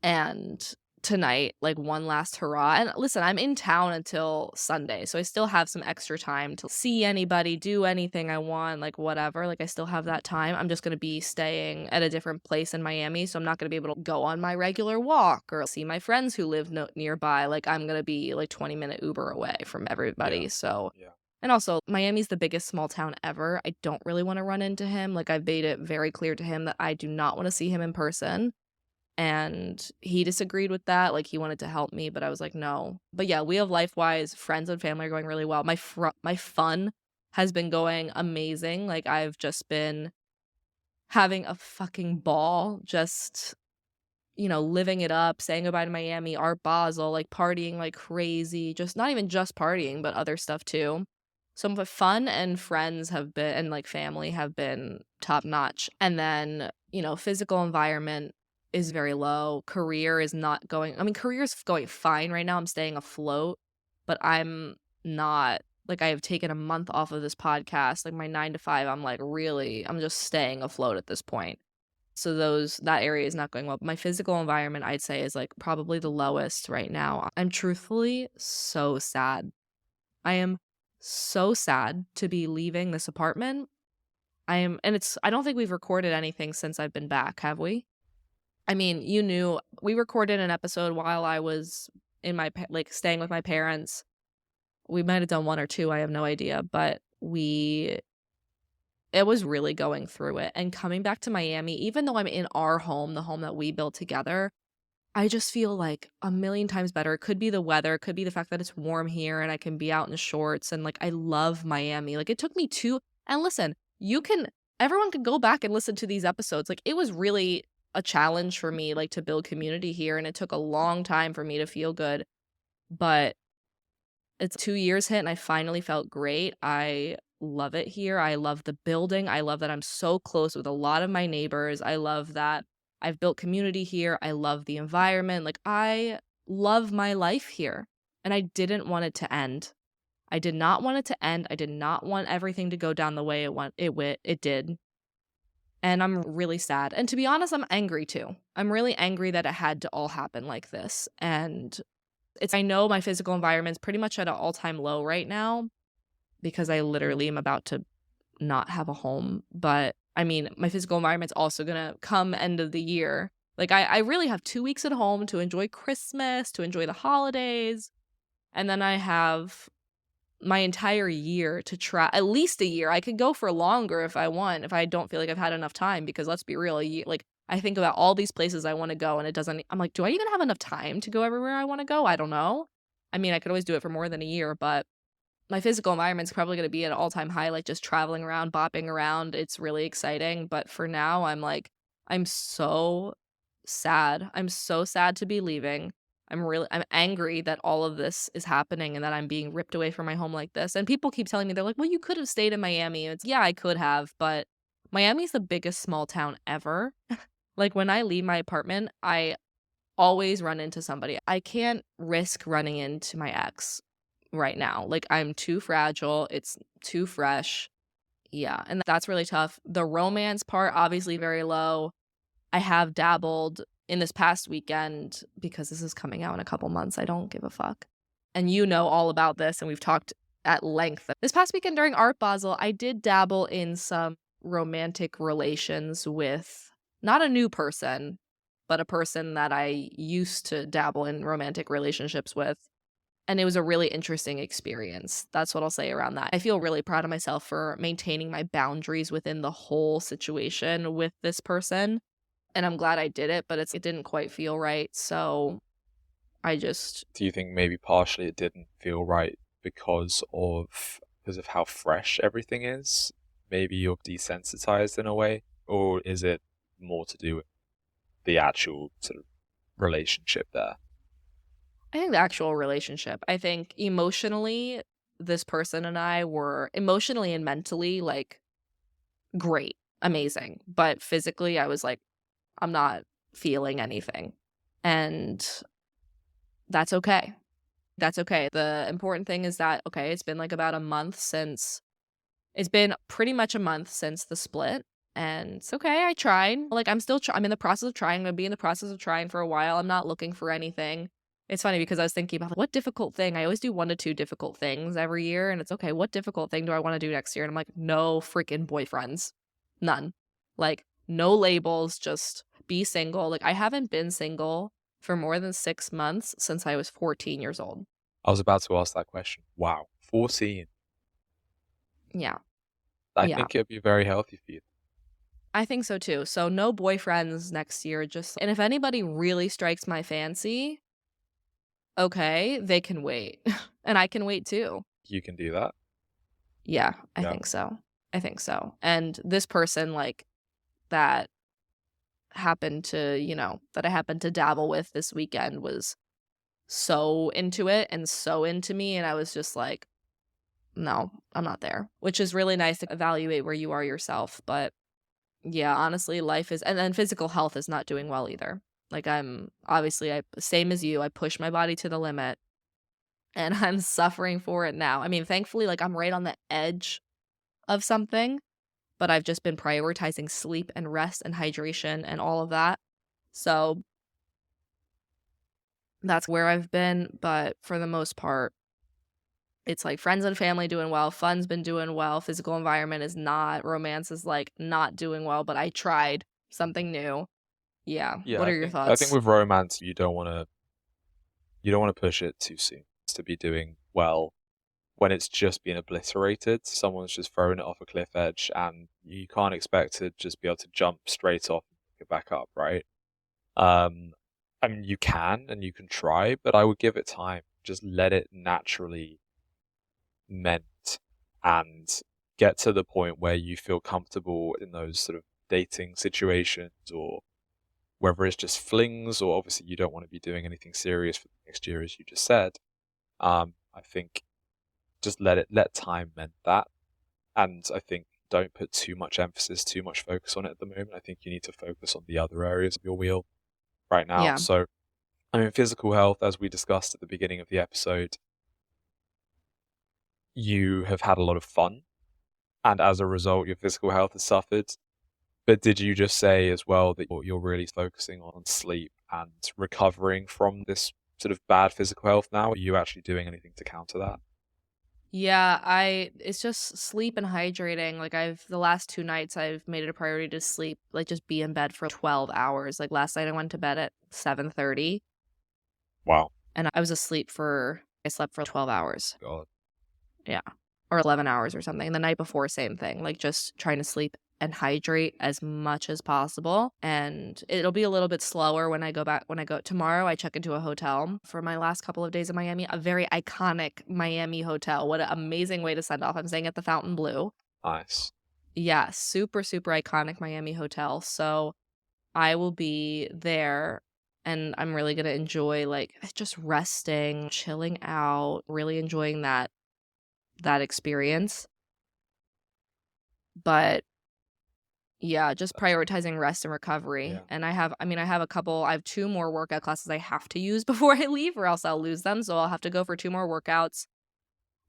and tonight, like, one last hurrah. And listen, I'm in town until Sunday, so I still have some extra time to see anybody, do anything I want, like, whatever. Like, I still have that time. I'm just gonna be staying at a different place in Miami, so I'm not gonna be able to go on my regular walk or see my friends who live nearby. Like, I'm gonna be, like, 20-minute Uber away from everybody, Yeah, so. yeah. And also, Miami's the biggest small town ever. I don't really wanna run into him. Like, I've made it very clear to him that I do not wanna see him in person. And he disagreed with that, like, he wanted to help me, but I was like, "No." But yeah, Wheel of Life-wise, friends and family are going really well. My fun has been going amazing, like, I've just been having a fucking ball, just, living it up, saying goodbye to Miami, Art Basel, like partying like crazy, just not even just partying, but other stuff too. Some of the fun and friends have been, and like family have been top notch. And then, physical environment is very low. Career is not going, I mean, career is going fine right now. I'm staying afloat, but I'm not, like, I have taken a month off of this podcast. Like my 9 to 5, I'm like, really, I'm just staying afloat at this point. So that area is not going well. My physical environment, I'd say, is like probably the lowest right now. I'm truthfully so sad. I am so sad to be leaving this apartment. I don't think we've recorded anything since I've been back, have we? I mean, you knew we recorded an episode while I was in like staying with my parents. We might have done one or two, I have no idea, but it was really going through it. And coming back to Miami, even though I'm in our home, the home that we built together, I just feel like a million times better. It could be the weather, it could be the fact that it's warm here and I can be out in shorts, and like I love Miami. Like it took me and listen, everyone can go back and listen to these episodes. Like it was really a challenge for me like to build community here, and it took a long time for me to feel good. But it's 2 years hit and I finally felt great. I love it here. I love the building. I love that I'm so close with a lot of my neighbors. I love that I've built community here. I love the environment. Like I love my life here. And I didn't want it to end. I did not want it to end. I did not want everything to go down the way it did. And I'm really sad. And to be honest, I'm angry too. I'm really angry that it had to all happen like this. And I know my physical environment's pretty much at an all-time low right now because I literally am about to not have a home. But I mean, my physical environment's also gonna come end of the year. Like I really have 2 weeks at home to enjoy Christmas, to enjoy the holidays. And then I have my entire year to try, at least a year. I could go for longer if I want, if I don't feel like I've had enough time, because let's be real, like I think about all these places I want to go and I'm like, do I even have enough time to go everywhere I want to go? I don't know. I mean, I could always do it for more than a year, but my physical environment's probably going to be at an all-time high, like just traveling around, bopping around. It's really exciting. But for now, I'm so sad. I'm so sad to be leaving. I'm angry that all of this is happening and that I'm being ripped away from my home like this. And people keep telling me, they're like, well, you could have stayed in Miami. Yeah, I could have, but Miami's the biggest small town ever. Like when I leave my apartment, I always run into somebody. I can't risk running into my ex right now. Like I'm too fragile. It's too fresh. Yeah. And that's really tough. The romance part, obviously very low. I have dabbled in this past weekend because this is coming out in a couple months. I don't give a fuck. And you know all about this, and we've talked at length. This past weekend during Art Basel, I did dabble in some romantic relations with not a new person, but a person that I used to dabble in romantic relationships with. And it was a really interesting experience. That's what I'll say around that. I feel really proud of myself for maintaining my boundaries within the whole situation with this person. And I'm glad I did it, but it didn't quite feel right. So Do you think maybe partially it didn't feel right because of how fresh everything is? Maybe you're desensitized in a way? Or is it more to do with the actual sort of relationship there? I think the actual relationship. I think emotionally, this person and I were emotionally and mentally like great, amazing. But physically, I was like, I'm not feeling anything. And that's okay. That's okay. The important thing is that, okay, it's been like about a month since, it's been pretty much a month since the split. And it's okay. I tried. Like, I'm in the process of trying. I'm going to be in the process of trying for a while. I'm not looking for anything. It's funny because I was thinking about like, what difficult thing. I always do 1 to 2 difficult things every year. And it's okay. What difficult thing do I want to do next year? And I'm like, no freaking boyfriends. None. Like, no labels. Just be single. Like, I haven't been single for more than 6 months since I was 14 years old. I was about to ask that question. Wow. 14. Yeah. I Yeah. think it'd be very healthy for you. I think so too. So no boyfriends next year. And if anybody really strikes my fancy, okay, they can wait. And I can wait too. You can do that? Yeah, I Yeah. think so. I think so. And this person, like, that happened to, that I happened to dabble with this weekend was so into it and so into me. And I was just like, no, I'm not there, which is really nice to evaluate where you are yourself. But yeah, honestly, life is, and then physical health is not doing well either. Like I'm obviously, same as you, I push my body to the limit and I'm suffering for it now. I mean, thankfully, like I'm right on the edge of something, but I've just been prioritizing sleep and rest and hydration and all of that. So that's where I've been. But for the most part, it's like friends and family doing well, fun's been doing well, physical environment is not, romance is like not doing well, but I tried something new. Yeah. Yeah, What I are your think I think thoughts? with romance you don't want to push it too soon. It's to be doing well when it's just been obliterated. Someone's just thrown it off a cliff edge, and you can't expect to just be able to jump straight off and pick it back up, right? Um, I mean, you can and you can try, but I would give it time. Just let it naturally mend and get to the point where you feel comfortable in those sort of dating situations, or whether it's just flings, or obviously you don't want to be doing anything serious for the next year, as you just said. I think just let time mend that. And I think don't put too much emphasis, too much focus on it at the moment. I think you need to focus on the other areas of your wheel right now. Yeah. So, I mean, physical health, as we discussed at the beginning of the episode, you have had a lot of fun, and as a result, your physical health has suffered. But did you just say as well that you're really focusing on sleep and recovering from this sort of bad physical health now? Are you actually doing anything to counter that? Yeah, it's just sleep and hydrating. Like the last 2 nights I've made it a priority to sleep, like just be in bed for 12 hours. Like last night I went to bed at 7:30 Wow. and I slept for 12 hours. God. Yeah. Or 11 hours or something. The night before, same thing. Like just trying to sleep and hydrate as much as possible. And it'll be a little bit slower when I go back. When I go tomorrow, I check into a hotel for my last couple of days in Miami, a very iconic Miami hotel. What an amazing way to send off. I'm staying at the Fountain Blue. Nice. Yeah, super, super iconic Miami hotel. So I will be there and I'm really going to enjoy like just resting, chilling out, really enjoying that experience. But yeah, just prioritizing rest and recovery. Yeah. And I have 2 more workout classes I have to use before I leave or else I'll lose them. So I'll have to go for 2 more workouts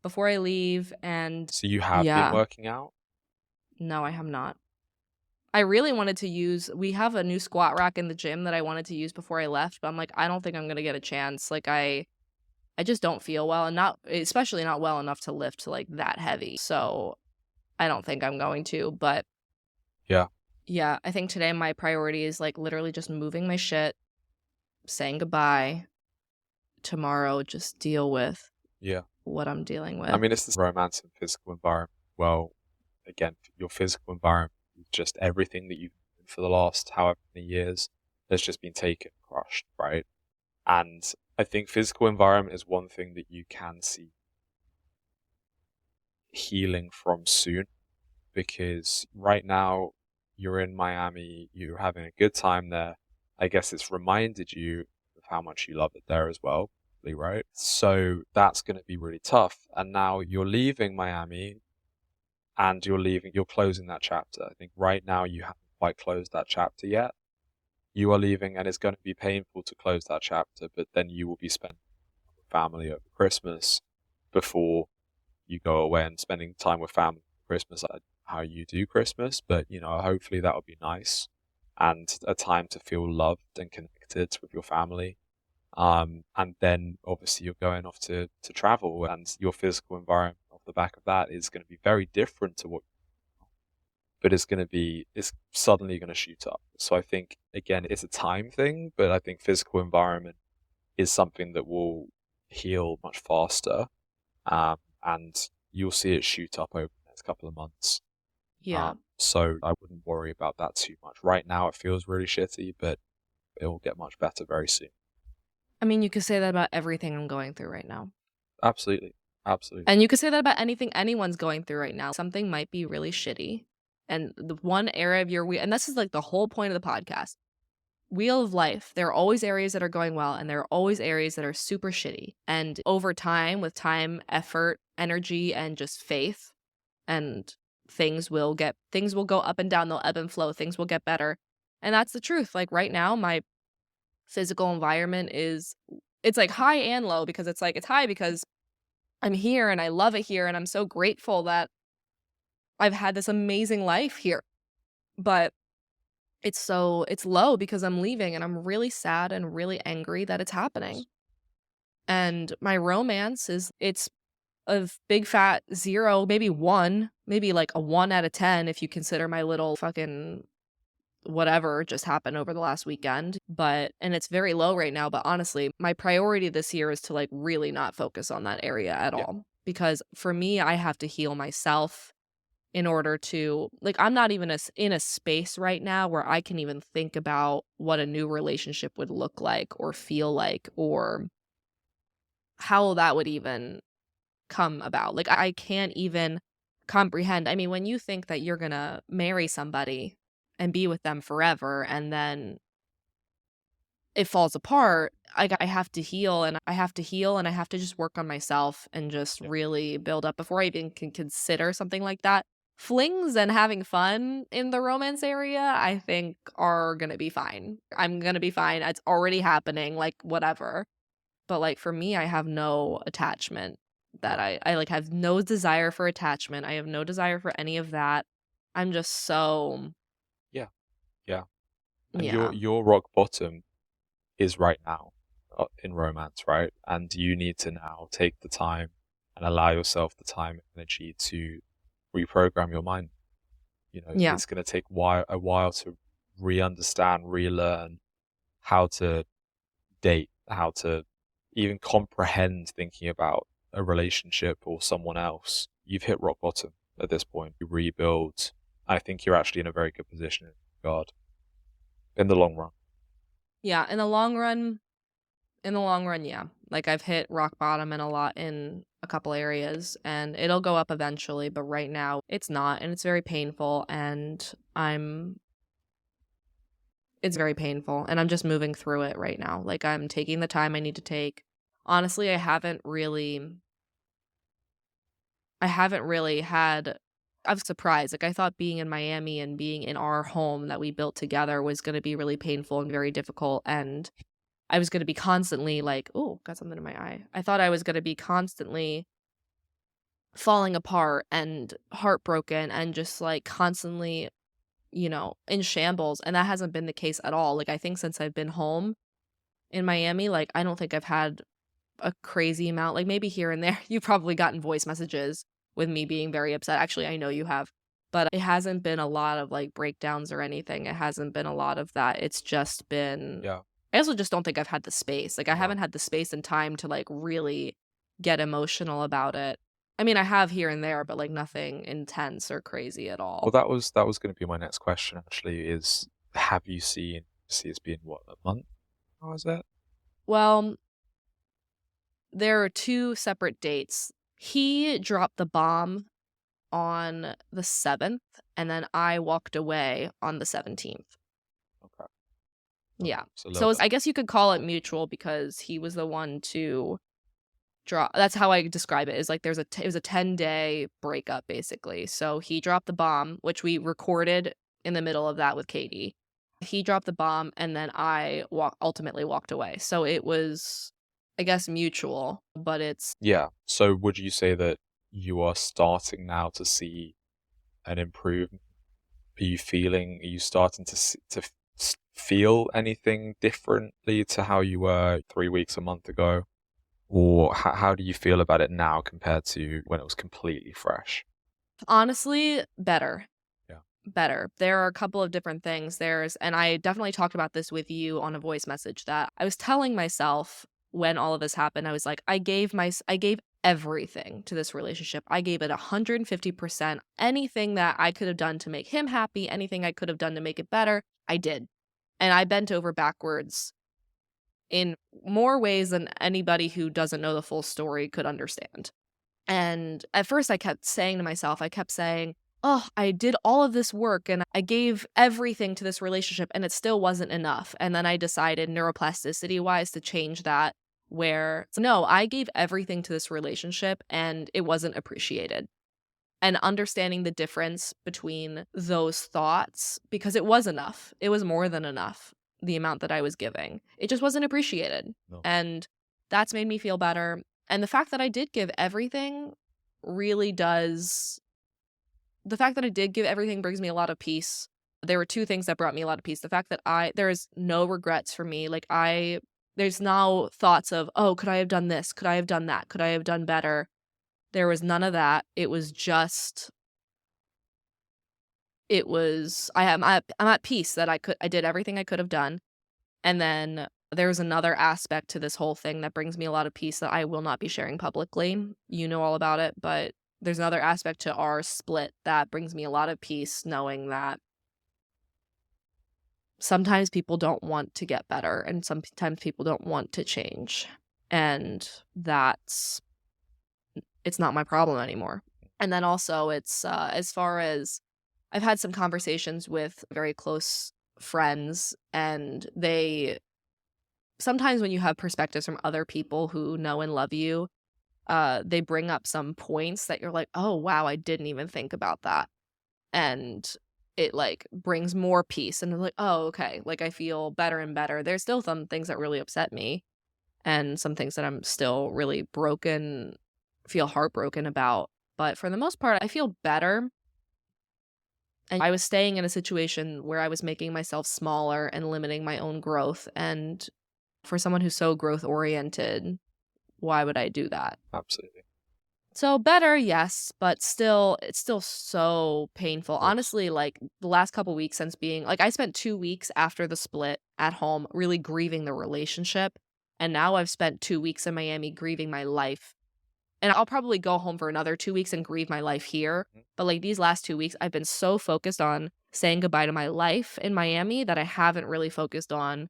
before I leave. And So you have been yeah, working out? no, I have not. I really wanted to we have a new squat rack in the gym that I wanted to use before I left, but I'm like, I don't think I'm gonna get a chance. Like I just don't feel well and especially not well enough to lift like that heavy. So I don't think I'm going to, but Yeah. yeah, I think today my priority is like literally just moving my shit, saying goodbye. Tomorrow, just deal with Yeah. what I'm dealing I with. mean, it's this romance and physical environment. Well, again, your physical environment is just everything that you've been for the last however many years has just been taken, crushed, right? And I think physical environment is one thing that you can see healing from soon, because right now you're in Miami, you're having a good time there. I guess it's reminded you of how much you love it there as well, right? So that's going to be really tough. And now you're leaving Miami and you're closing that chapter. I think right now you haven't quite closed that chapter yet. You are leaving and it's going to be painful to close that chapter, but then you will be spending with family over Christmas before you go away, and spending time with family for Christmas, how you do Christmas, but hopefully that would be nice and a time to feel loved and connected with your family. And then obviously you're going off to travel, and your physical environment off the back of that is going to be very different to what, but it's suddenly going to shoot up. So I think, again, it's a time thing, but I think physical environment is something that will heal much faster. And you'll see it shoot up over the next couple of months. Yeah. So I wouldn't worry about that too much. Right now it feels really shitty, but it will get much better very soon. I mean, you could say that about everything I'm going through right now. Absolutely. Absolutely. And you could say that about anything anyone's going through right now. Something might be really shitty. And the one area of your week, and this is like the whole point of the podcast. wheel of life. There are always areas that are going well, and there are always areas that are super shitty. And over time, with time, effort, energy, and just faith, and things will go up and down, they'll ebb and flow, things will get better. And that's the truth. Like right now, my physical environment it's like high and low, because it's like it's high because I'm here and I love it here and I'm so grateful that I've had this amazing life here. But it's low because I'm leaving and I'm really sad and really angry that it's happening. And my romance it's a big fat 0, maybe 1, maybe like a 1 out of 10 if you consider my little fucking whatever just happened over the last weekend. And it's very low right now, but honestly, my priority this year is to like really not focus on that area at Yeah. all. Because for me, I have to heal myself in order to like I'm not even in a space right now where I can even think about what a new relationship would look like or feel like, or how that would even come about. Like I can't even comprehend. I mean, when you think that you're going to marry somebody and be with them forever, and then it falls apart, I have to heal, and I have to heal, and I have to just work on myself and just Yeah. really build up before I even can consider something like that. Flings and having fun in the romance area, I think, are gonna be fine. I'm gonna be fine. It's already happening, like whatever. But like for me, I have no attachment that Yeah. I like have no desire for attachment. I have no desire for any of that. I'm just so Yeah. Yeah. And yeah. your rock bottom is right now in romance, right? And you need to now take the time and allow yourself the time and energy to reprogram your mind. Yeah. It's going to take a while to re-understand, relearn how to date, how to even comprehend thinking about a relationship or someone else. You've hit rock bottom at this point. You rebuild. I think you're actually in a very good position in that regard in the long run. Yeah, in the long run, yeah. Like I've hit rock bottom in a couple areas, and it'll go up eventually, but right now it's not, and it's very painful, and it's very painful, and I'm just moving through it right now. Like I'm taking the time I need to take. Honestly, I haven't really had I was surprised. Like I thought being in Miami and being in our home that we built together was going to be really painful and very difficult, and I was gonna be constantly like, "Oh, got something in my eye." I thought I was gonna be constantly falling apart and heartbroken and just, like, constantly, in shambles, and that hasn't been the case at all. Like, I think since I've been home in Miami, like, I don't think I've had a crazy amount, like, maybe here and there. You've probably gotten voice messages with me being very upset. Actually, I know you have. But it hasn't been a lot of, like, breakdowns or anything. It hasn't been a lot of that. It's just been Yeah. I also just don't think I've had the space. Like, I Wow. haven't had the space and time to, like, really get emotional about it. I mean, I have here and there, but, like, nothing intense or crazy at Well, all. that was going to be my next question. Actually, is have you seen? See, it's been what, a month? How is that? Well, there are 2 separate dates. He dropped the bomb on the 7th, and then I walked away on the 17th. Okay. Okay. Yeah. So a little So, bit. I guess you could call it mutual because he was the one to that's how I describe it, is like it was a 10-day breakup basically. So he dropped the bomb, which we recorded in the middle of that with Katie. He dropped the bomb, and then ultimately walked away. So it was, I guess, mutual, but it's Yeah. So would you say that you are starting now to see an improvement? Are you starting to feel anything differently to how you were 3 weeks, a month ago? Or how do you feel about it now compared to when it was completely fresh? honestly better. Yeah. Better. There are a couple of different things. And I definitely talked about this with you on a voice message, that I was telling myself when all of this happened. I was like, I gave everything to this relationship. I gave it 150%. Anything that I could have done to make him happy, anything I could have done to make it better, I did. And I bent over backwards in more ways than anybody who doesn't know the full story could understand. And at first I kept saying to myself, I kept saying, oh, I did all of this work and I gave everything to this relationship and it still wasn't enough. And then I decided neuroplasticity wise to change that where no, I gave everything to this relationship and it wasn't appreciated. And understanding the difference between those thoughts because it was enough. It was more than enough, the amount that I was giving. It just wasn't appreciated. No. And that's made me feel better. And the fact that I did give everything really does the fact that I did give everything brings me a lot of peace. There were two things that brought me a lot of peace. The fact that there is no regrets for me. Like there's now thoughts of, oh, could I have done this? Could I have done that? Could I have done better? There was none of that. It was just I'm at peace that I did everything I could have done. And then there's another aspect to this whole thing that brings me a lot of peace that I will not be sharing publicly. You know all about it, but there's another aspect to our split that brings me a lot of peace knowing that sometimes people don't want to get better and sometimes people don't want to change. And it's not my problem anymore. And then also it's as far as I've had some conversations with very close friends and sometimes when you have perspectives from other people who know and love you, they bring up some points that you're like, oh wow, I didn't even think about that. And it like brings more peace and I'm like, oh, okay. Like I feel better and better. There's still some things that really upset me and some things that I'm still really feel heartbroken about. But for the most part, I feel better. And I was staying in a situation where I was making myself smaller and limiting my own growth. And for someone who's so growth oriented, why would I do that? Absolutely. So better, yes, but it's still so painful. Course. Honestly, like the last couple weeks since being like I spent 2 weeks after the split at home really grieving the relationship. And now I've spent 2 weeks in Miami grieving my life. And I'll probably go home for another 2 weeks and grieve my life here. But like these last 2 weeks, I've been so focused on saying goodbye to my life in Miami that I haven't really focused on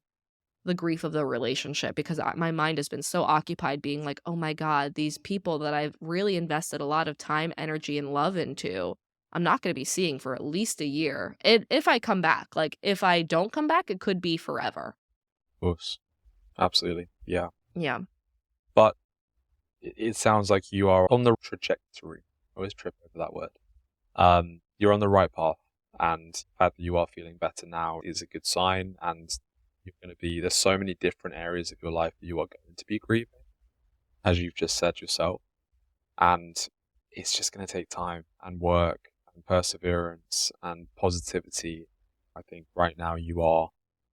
the grief of the relationship because my mind has been so occupied being like, oh my God, these people that I've really invested a lot of time, energy, and love into, I'm not going to be seeing for at least a year. If I come back, like if I don't come back, it could be forever. Of course. Absolutely. Yeah. Yeah. But it sounds like you are on the trajectory. I always trip over that word. You're on the right path. And the fact that you are feeling better now is a good sign. And there's so many different areas of your life that you are going to be grieving, as you've just said yourself. And it's just going to take time and work and perseverance and positivity. I think right now you are,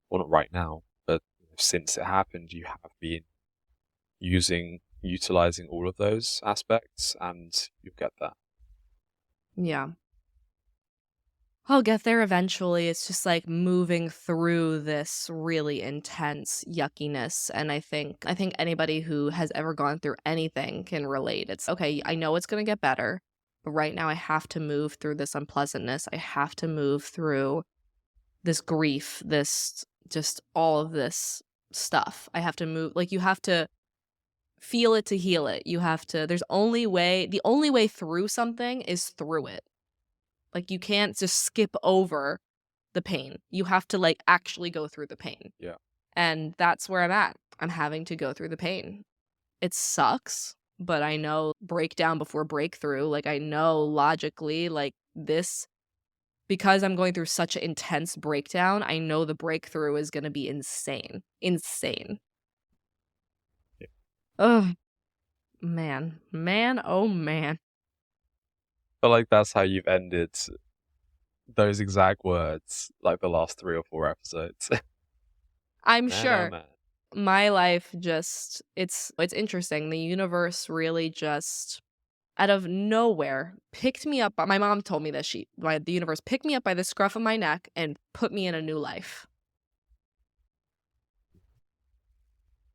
well, not right now, but since it happened, you have been utilizing all of those aspects and you'll get there. Yeah. I'll get there eventually. It's just like moving through this really intense yuckiness. And I think anybody who has ever gone through anything can relate. It's okay, I know it's gonna get better, but right now I have to move through this unpleasantness. I have to move through this grief, this just all of this stuff. I have to move like you have to feel it to heal it. You have to the only way through something is through it. Like you can't just skip over the pain. You have to like actually go through the pain. Yeah. And that's where I'm at. I'm having to go through the pain. It sucks, but I know breakdown before breakthrough. Like I know logically like this because I'm going through such an intense breakdown, I know the breakthrough is going to be insane. Insane. Yeah. Oh, man. Man, oh man. But like that's how you've ended those exact words like the last 3 or 4 episodes. I'm Man, sure oh man. my life just it's interesting. The universe really just out of nowhere picked me up. My mom told me that the universe picked me up by the scruff of my neck and put me in a new life.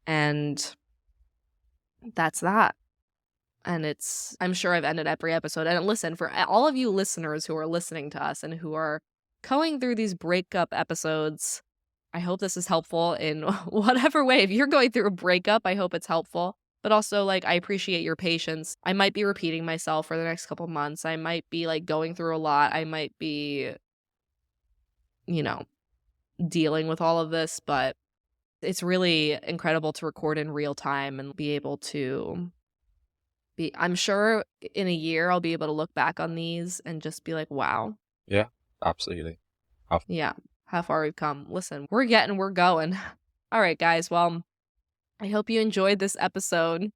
And that's that. And I'm sure I've ended every episode. And listen, for all of you listeners who are listening to us and who are going through these breakup episodes, I hope this is helpful in whatever way. If you're going through a breakup, I hope it's helpful. But also, like, I appreciate your patience. I might be repeating myself for the next couple months. I might be, like, going through a lot. I might be, you know, dealing with all of this, but it's really incredible to record in real time and be able to I'm sure in a year I'll be able to look back on these and just be like, wow. Yeah, absolutely. Yeah, how far we've come. Listen, we're going. All right, guys. Well, I hope you enjoyed this episode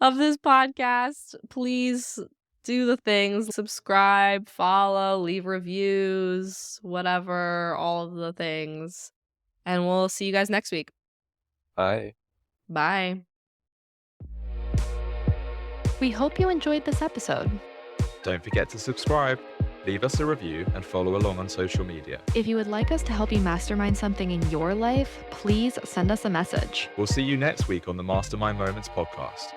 of this podcast. Please do the things, subscribe, follow, leave reviews, whatever, all of the things. And we'll see you guys next week. Bye. Bye. We hope you enjoyed this episode. Don't forget to subscribe, leave us a review, and follow along on social media. If you would like us to help you mastermind something in your life, please send us a message. We'll see you next week on the Mastermind Moments podcast.